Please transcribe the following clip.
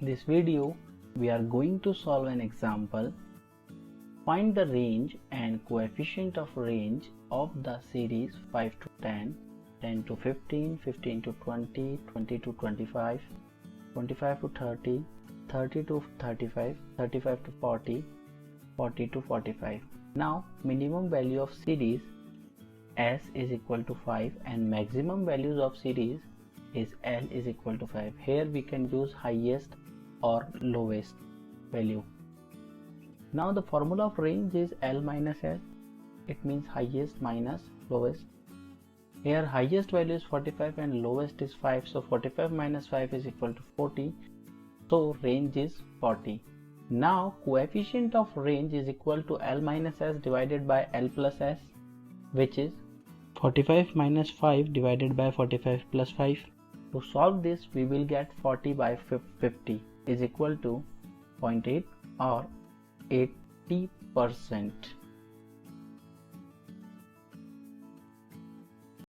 In this video, we are going to solve an example. Find the range and coefficient of range of the series 5 to 10, 10 to 15, 15 to 20, 20 to 25, 25 to 30, 30 to 35, 35 to 40, 40 to 45. Now, minimum value of series S is equal to 5 and maximum values of series is L is equal to 5. Here we can use highest or lowest value. Now the formula of range is L minus S. It means highest minus lowest. Here highest value is 45 and lowest is 5. So 45 minus 5 is equal to 40. So range is 40. Now coefficient of range is equal to L minus S divided by L plus S, which is 45 minus 5 divided by 45 plus 5. To solve this, we will get 40 by 50 is equal to 0.8 or 80%.